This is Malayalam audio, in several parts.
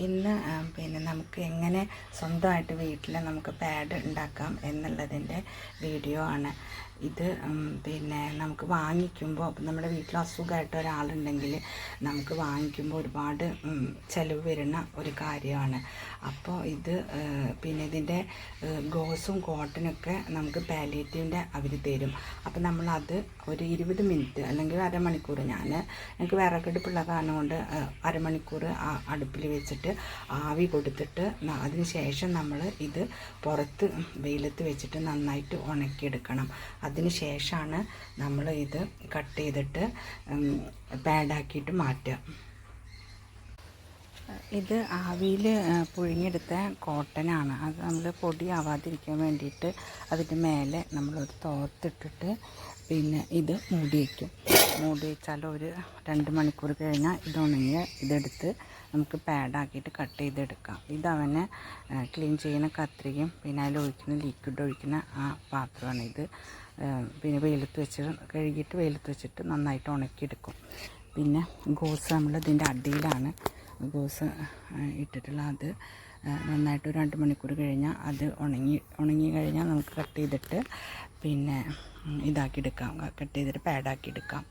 ഇന്ന് പിന്നെ നമുക്ക് എങ്ങനെ സ്വന്തമായിട്ട് വീട്ടിൽ നമുക്ക് പാഡ് ഉണ്ടാക്കാം എന്നുള്ളതിൻ്റെ വീഡിയോ ആണ് ഇത്. പിന്നെ നമുക്ക് വാങ്ങിക്കുമ്പോൾ നമ്മുടെ വീട്ടിൽ അസുഖമായിട്ട് ഒരാളുണ്ടെങ്കിൽ നമുക്ക് വാങ്ങിക്കുമ്പോൾ ഒരുപാട് ചിലവ് വരുന്ന ഒരു കാര്യമാണ്. അപ്പോൾ ഇത് പിന്നെ ഇതിൻ്റെ ഗോസും കോട്ടനൊക്കെ നമുക്ക് പാലിയേറ്റീവിൻ്റെ അവർ തരും. അപ്പോൾ നമ്മളത് ഒരു 20 മിനിറ്റ് അല്ലെങ്കിൽ അരമണിക്കൂർ, എനിക്ക് വിറകടുപ്പുള്ള കാരണം കൊണ്ട് അരമണിക്കൂർ അടുപ്പിൽ വെച്ചിട്ട് ആവി കൊടുത്തിട്ട് അതിന് ശേഷം നമ്മൾ ഇത് പുറത്ത് വെയിലത്ത് വെച്ചിട്ട് നന്നായിട്ട് ഉണക്കിയെടുക്കണം. അതിന് ശേഷമാണ് നമ്മൾ ഇത് കട്ട് ചെയ്തിട്ട് പാഡാക്കിയിട്ട് മാറ്റുക. ഇത് ആവിയിൽ പുഴുങ്ങിയെടുത്ത കോട്ടനാണ്. അത് നമ്മൾ പൊടിയാവാതിരിക്കാൻ വേണ്ടിയിട്ട് അതിൻ്റെ മേലെ നമ്മളൊരു തോർത്തിട്ടിട്ട് പിന്നെ ഇത് മൂടി വെച്ചാൽ ഒരു 2 മണിക്കൂർ കഴിഞ്ഞാൽ ഇതെടുത്ത് നമുക്ക് പാഡാക്കിയിട്ട് കട്ട് ചെയ്തെടുക്കാം. ഇതവനെ ക്ലീൻ ചെയ്യുന്ന കത്രികയും പിന്നെ അതിലൊഴിക്കുന്ന ലിക്വിഡ് ഒഴിക്കുന്ന ആ പാത്രമാണ് ഇത്. പിന്നെ കഴുകിയിട്ട് വെയിലത്ത് വെച്ചിട്ട് നന്നായിട്ട് ഉണക്കിയെടുക്കും. പിന്നെ ഗോസ് നമ്മൾ ഇതിൻ്റെ അടിയിലാണ് ഗോസ് ഇട്ടിട്ടുള്ള അത് നന്നായിട്ട് ഒരു 2 മണിക്കൂർ കഴിഞ്ഞാൽ അത് ഉണങ്ങി കഴിഞ്ഞാൽ നമുക്ക് കട്ട് ചെയ്തിട്ട് പിന്നെ ഇതാക്കിയെടുക്കാം, കട്ട് ചെയ്തിട്ട് പാഡാക്കിയെടുക്കാം.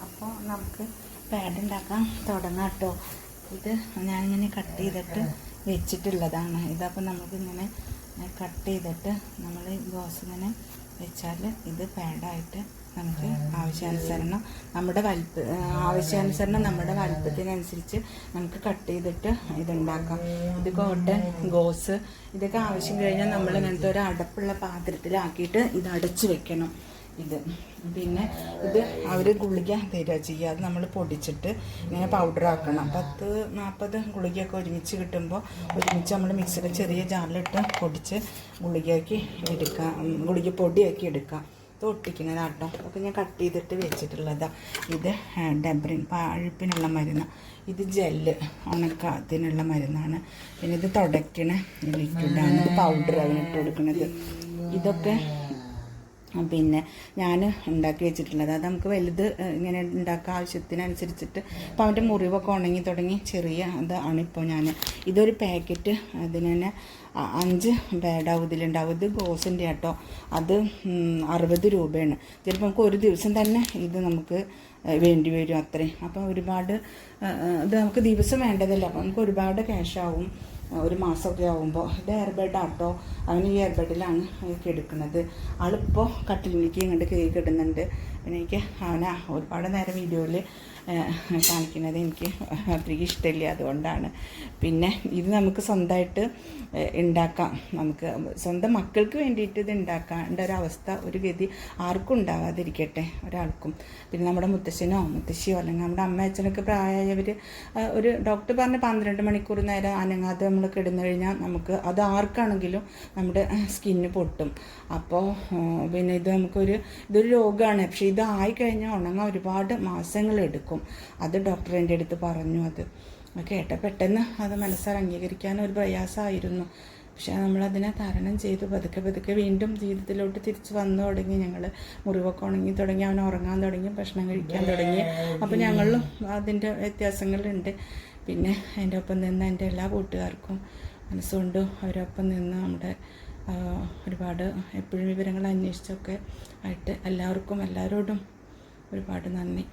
അപ്പോൾ നമുക്ക് പാഡ് ഉണ്ടാക്കാൻ തുടങ്ങാം കേട്ടോ. ഇത് ഞാനിങ്ങനെ കട്ട് ചെയ്തിട്ട് വെച്ചിട്ടുള്ളതാണ്. ഇതപ്പോൾ നമുക്കിങ്ങനെ കട്ട് ചെയ്തിട്ട് നമ്മൾ ഗോസ് ഇങ്ങനെ വെച്ചാൽ ഇത് പാഡായിട്ട് നമുക്ക് ആവശ്യാനുസരണം നമ്മുടെ വലുപ്പത്തിനനുസരിച്ച് നമുക്ക് കട്ട് ചെയ്തിട്ട് ഇതുണ്ടാക്കാം. ഇത് കോട്ടൺ, ഗോസ് ഇതൊക്കെ ആവശ്യം കഴിഞ്ഞാൽ നമ്മൾ ഇങ്ങനത്തെ ഒരു അടപ്പുള്ള പാത്രത്തിലാക്കിയിട്ട് ഇത് അടച്ച് വെക്കണം. പിന്നെ ഇത് അവർ ഗുളിക തരിക ചെയ്യുക. അത് നമ്മൾ പൊടിച്ചിട്ട് ഇങ്ങനെ പൗഡറാക്കണം. 10-40 ഗുളികയൊക്കെ ഒരുമിച്ച് കിട്ടുമ്പോൾ നമ്മൾ മിക്സിയുടെ ചെറിയ ജാറിലിട്ട് പൊടിച്ച് ഗുളിക പൊടിയാക്കി എടുക്കാം. ഇത് ഒട്ടിക്കുന്നതാട്ടോ. അപ്പോൾ ഞാൻ കട്ട് ചെയ്തിട്ട് വെച്ചിട്ടുള്ളതാണ്. ഇത് ഡബ്രിൻ പഴുപ്പിനുള്ള മരുന്ന്, ഇത് ജെല്ല് ഉണക്കത്തിനുള്ള മരുന്നാണ്. പിന്നെ ഇത് തുടയ്ക്കണ ലിക്വിഡാണ്, ഇത് പൗഡർ അതിനിട്ട് കൊടുക്കുന്നത്. ഇതൊക്കെ പിന്നെ ഞാൻ ഉണ്ടാക്കി വെച്ചിട്ടുള്ളത്. അത് നമുക്ക് വലുത് ഇങ്ങനെ ഉണ്ടാക്കുക ആവശ്യത്തിനനുസരിച്ചിട്ട്. അപ്പോൾ അവൻ്റെ മുറിവൊക്കെ ഉണങ്ങി തുടങ്ങി ചെറിയ ഇതാണ്. ഇപ്പോൾ ഇതൊരു പാക്കറ്റ് അതിന് തന്നെ 5 പാഡാവും ഇതിലുണ്ടാവും. ഇത് ഗോസിൻ്റെ കേട്ടോ. അത് 60 രൂപയാണ്. ചിലപ്പോൾ നമുക്ക് ഒരു ദിവസം തന്നെ ഇത് നമുക്ക് വേണ്ടി വരും അത്രയും. അപ്പോൾ ഒരുപാട് ഇത് നമുക്ക് ദിവസം വേണ്ടതല്ല. അപ്പോൾ നമുക്ക് ഒരുപാട് ക്യാഷാവും ഒരു മാസമൊക്കെ ആകുമ്പോൾ. ഇത് എയർബെഡാട്ടോ. അവന് ഈ എയർബെഡിലാണ് എടുക്കുന്നത്. ആളിപ്പോൾ കട്ടിലേക്ക് ഇങ്ങോട്ട് കയറി കിടുന്നുണ്ട്. പിന്നെ എനിക്ക് അവനെ ഒരുപാട് നേരം വീഡിയോയിൽ കാണിക്കുന്നത് എനിക്ക് അത്രയ്ക്ക് ഇഷ്ടമില്ല, അതുകൊണ്ടാണ്. പിന്നെ ഇത് നമുക്ക് സ്വന്തമായിട്ട് ഉണ്ടാക്കാം. നമുക്ക് സ്വന്തം മക്കൾക്ക് വേണ്ടിയിട്ട് ഇത് ഉണ്ടാക്കേണ്ട ഒരവസ്ഥ, ഒരു ഗതി ആർക്കും ഉണ്ടാകാതിരിക്കട്ടെ, ഒരാൾക്കും. പിന്നെ നമ്മുടെ മുത്തശ്ശനോ മുത്തശ്ശിയോ അല്ലെങ്കിൽ നമ്മുടെ അമ്മ അച്ഛനൊക്കെ പ്രായമായവർ ഒരു ഡോക്ടർ പറഞ്ഞ് 12 മണിക്കൂർ നേരം അനങ്ങാതെ നമ്മൾ കിടന്നു കഴിഞ്ഞാൽ നമുക്ക് അത് ആർക്കാണെങ്കിലും നമ്മുടെ സ്കിന്ന് പൊട്ടും. അപ്പോൾ പിന്നെ ഇതൊരു രോഗമാണ്. പക്ഷേ ഇതായിക്കഴിഞ്ഞാൽ ഉണങ്ങാൻ ഒരുപാട് മാസങ്ങളെടുക്കും. അത് ഡോക്ടർ എൻ്റെ അടുത്ത് പറഞ്ഞു. അത് കേട്ട പെട്ടെന്ന് അത് മനസ്സാൽ അംഗീകരിക്കാൻ ഒരു പ്രയാസമായിരുന്നു. പക്ഷേ നമ്മളതിനെ തരണം ചെയ്തു. പതുക്കെ വീണ്ടും ജീവിതത്തിലോട്ട് തിരിച്ച് വന്നു തുടങ്ങി. ഞങ്ങൾ മുറിവൊക്കെ ഉണങ്ങി തുടങ്ങി, അവൻ ഉറങ്ങാൻ തുടങ്ങി, ഭക്ഷണം കഴിക്കാൻ തുടങ്ങി. അപ്പോൾ ഞങ്ങളിലും അതിൻ്റെ വ്യത്യാസങ്ങളുണ്ട്. പിന്നെ എൻ്റെ ഒപ്പം നിന്ന് എൻ്റെ എല്ലാ കൂട്ടുകാർക്കും മനസ്സുകൊണ്ടും അവരൊപ്പം നിന്ന് നമ്മുടെ ഒരുപാട് എപ്പോഴും വിവരങ്ങൾ അന്വേഷിച്ചൊക്കെ ആയിട്ട് എല്ലാവരോടും ഒരുപാട് നന്ദി.